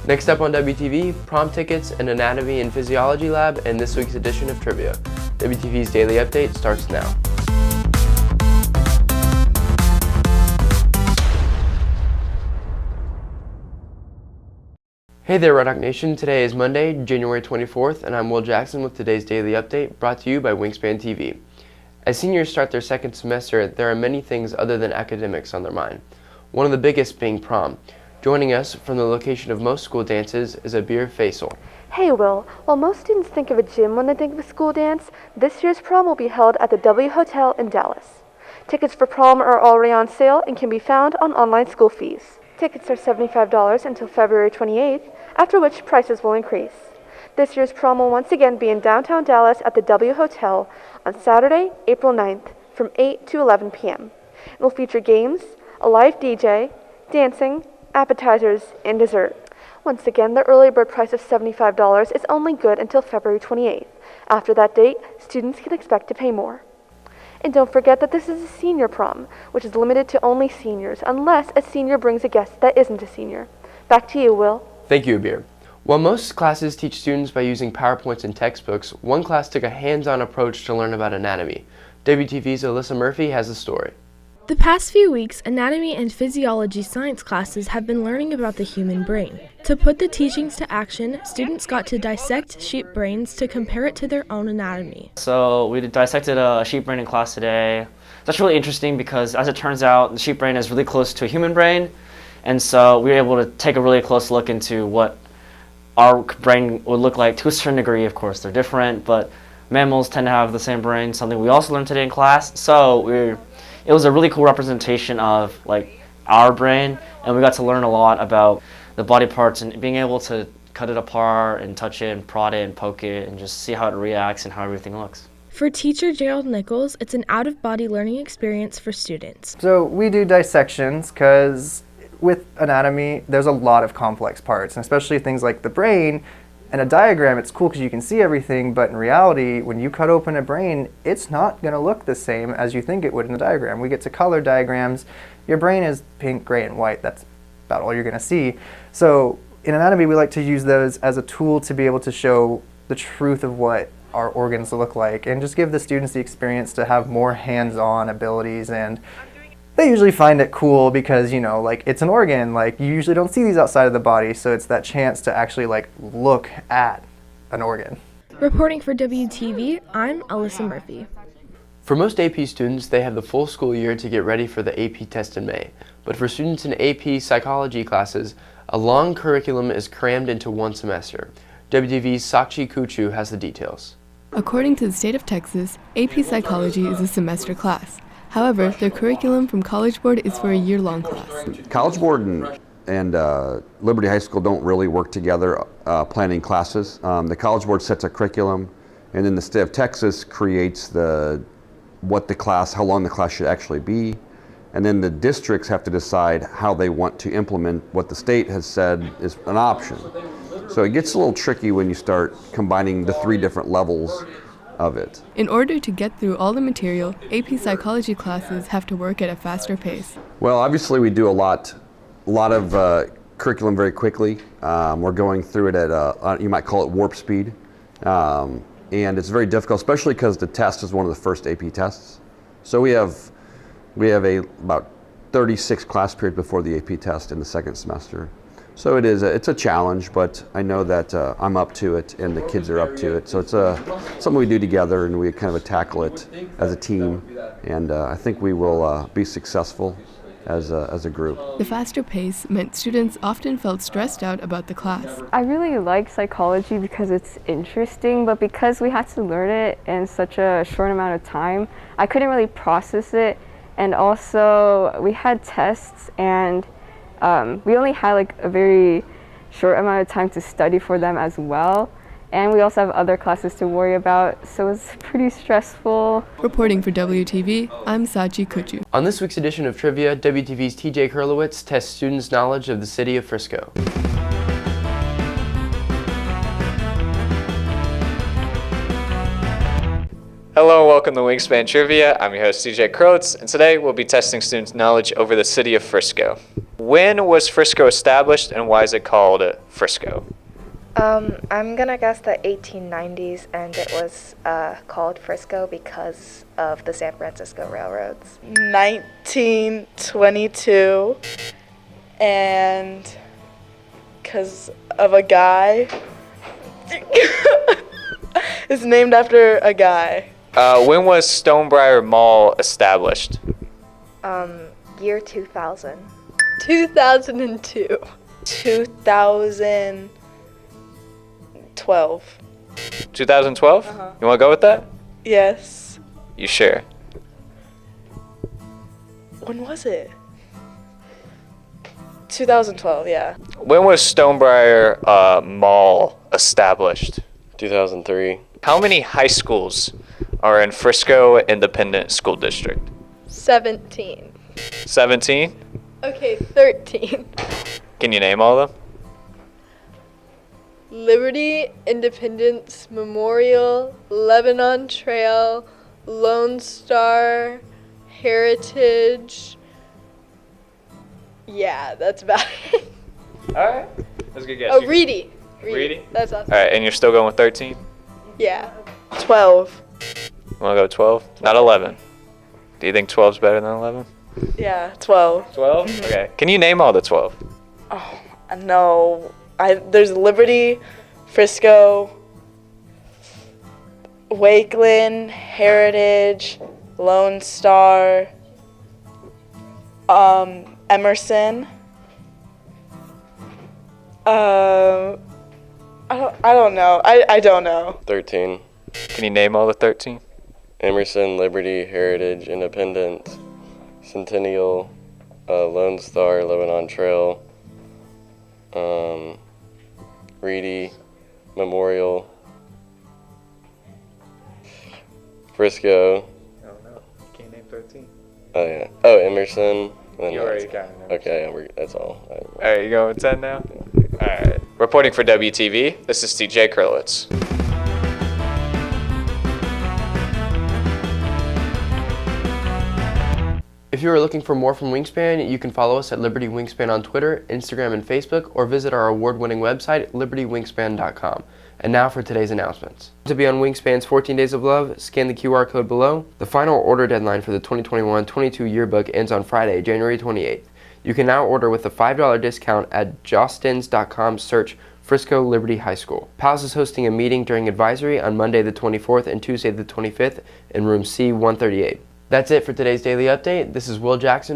Next up on WTV, prom tickets, an anatomy and physiology lab, and this week's edition of Trivia. WTV's Daily Update starts now. Hey there, Red Hawk Nation. Today is Monday, January 24th, and I'm Will Jackson with today's Daily Update, brought to you by Wingspan TV. As seniors start their second semester, there are many things other than academics on their mind. One of the biggest being prom. Joining us from the location of most school dances is Abir Faisal. Hey Will, while most students think of a gym when they think of a school dance, this year's prom will be held at the W Hotel in Dallas. Tickets for prom are already on sale and can be found on online school fees. Tickets are $75 until February 28th, after which prices will increase. This year's prom will once again be in downtown Dallas at the W Hotel on Saturday, April 9th from 8 to 11 p.m. It will feature games, a live DJ, dancing, appetizers, and dessert. Once again, the early bird price of $75 is only good until February 28th. After that date, students can expect to pay more. And don't forget that this is a senior prom, which is limited to only seniors, unless a senior brings a guest that isn't a senior. Back to you, Will. Thank you, Abir. While most classes teach students by using PowerPoints and textbooks, one class took a hands-on approach to learn about anatomy. WTV's Alyssa Murphy has the story. The past few weeks, anatomy and physiology science classes have been learning about the human brain. To put the teachings to action, students got to dissect sheep brains to compare it to their own anatomy. So we dissected a sheep brain in class today. That's really interesting because, as it turns out, the sheep brain is really close to a human brain, and so we were able to take a really close look into what our brain would look like to a certain degree. Of course, they're different, but mammals tend to have the same brain, something we also learned today in class. So it was a really cool representation of our brain, and we got to learn a lot about the body parts and being able to cut it apart and touch it and prod it and poke it and just see how it reacts and how everything looks. For teacher Gerald Nichols, it's an out-of-body learning experience for students. So we do dissections because with anatomy, there's a lot of complex parts, and especially things like the brain. And a diagram, it's cool because you can see everything, but in reality, when you cut open a brain, it's not going to look the same as you think it would in a diagram. We get to color diagrams. Your brain is pink, gray, and white. That's about all you're going to see. So in anatomy, we like to use those as a tool to be able to show the truth of what our organs look like and just give the students the experience to have more hands-on abilities. And they usually find it cool because, it's an organ. You usually don't see these outside of the body, so it's that chance to actually, look at an organ. Reporting for WTV, I'm Alyssa Murphy. For most AP students, they have the full school year to get ready for the AP test in May. But for students in AP psychology classes, a long curriculum is crammed into one semester. WTV's Sakshi Kuchu has the details. According to the state of Texas, AP psychology is a semester class. However, their curriculum from College Board is for a year-long class. College Board and Liberty High School don't really work together planning classes. The College Board sets a curriculum, and then the state of Texas creates how long the class should actually be, and then the districts have to decide how they want to implement what the state has said is an option. So it gets a little tricky when you start combining the three different levels of it. In order to get through all the material, AP psychology classes have to work at a faster pace. Well, obviously we do a lot of curriculum very quickly. We're going through it at you might call it warp speed, and it's very difficult, especially because the test is one of the first AP tests. So we have about 36 class periods before the AP test in the second semester. So it's a challenge, but I know that I'm up to it and the kids are up to it. So it's something we do together, and we kind of tackle it as a team, and I think we will be successful as a group. The faster pace meant students often felt stressed out about the class. I really like psychology because it's interesting, but because we had to learn it in such a short amount of time, I couldn't really process it. And also, we had tests, and we only had a very short amount of time to study for them as well. And we also have other classes to worry about, so it's pretty stressful. Reporting for WTV, I'm Sachi Kuchu. On this week's edition of Trivia, WTV's TJ Kurlowitz tests students' knowledge of the city of Frisco. Hello and welcome to Wingspan Trivia. I'm your host CJ Krolitz, and today we'll be testing students' knowledge over the city of Frisco. When was Frisco established and why is it called Frisco? I'm gonna guess the 1890s, and it was called Frisco because of the San Francisco railroads. 1922, and because of a guy. It's named after a guy. When was Stonebriar Mall established? Year 2000. 2002. 2012. 2012? You want to go with that? Yes. You sure? When was it? 2012, yeah. When was Stonebriar Mall established? 2003. How many high schools are in Frisco Independent School District? 17. 17? Okay, 13. Can you name all of them? Liberty, Independence, Memorial, Lebanon Trail, Lone Star, Heritage. Yeah, that's about it. Alright. That's a good guess. Oh, Reedy. Reedy? That's awesome. Alright, and you're still going with 13? Yeah. 12. You want to go 12? Not 11. Do you think 12's better than 11? Yeah, 12. 12? Okay. Can you name all the 12? Oh, no. There's Liberty, Frisco, Wakeland, Heritage, Lone Star, Emerson. I don't know. I don't know. 13. Can you name all the 13? Emerson, Liberty, Heritage, Independence, Centennial, Lone Star, Lebanon Trail, Reedy, Memorial, Frisco. Oh no, can you name 13? Oh yeah. Oh, Emerson. You already got it. Okay, that's all. Alright, you going with 10 now? Alright. Reporting for WTV, this is TJ Krolitz. If you are looking for more from Wingspan, you can follow us at Liberty Wingspan on Twitter, Instagram, and Facebook, or visit our award-winning website, libertywingspan.com. And now for today's announcements. To be on Wingspan's 14 Days of Love, scan the QR code below. The final order deadline for the 2021-22 yearbook ends on Friday, January 28th. You can now order with a $5 discount at jostens.com. Search Frisco Liberty High School. PALS is hosting a meeting during advisory on Monday the 24th and Tuesday the 25th in room C138. That's it for today's Daily Update. This is Will Jackson.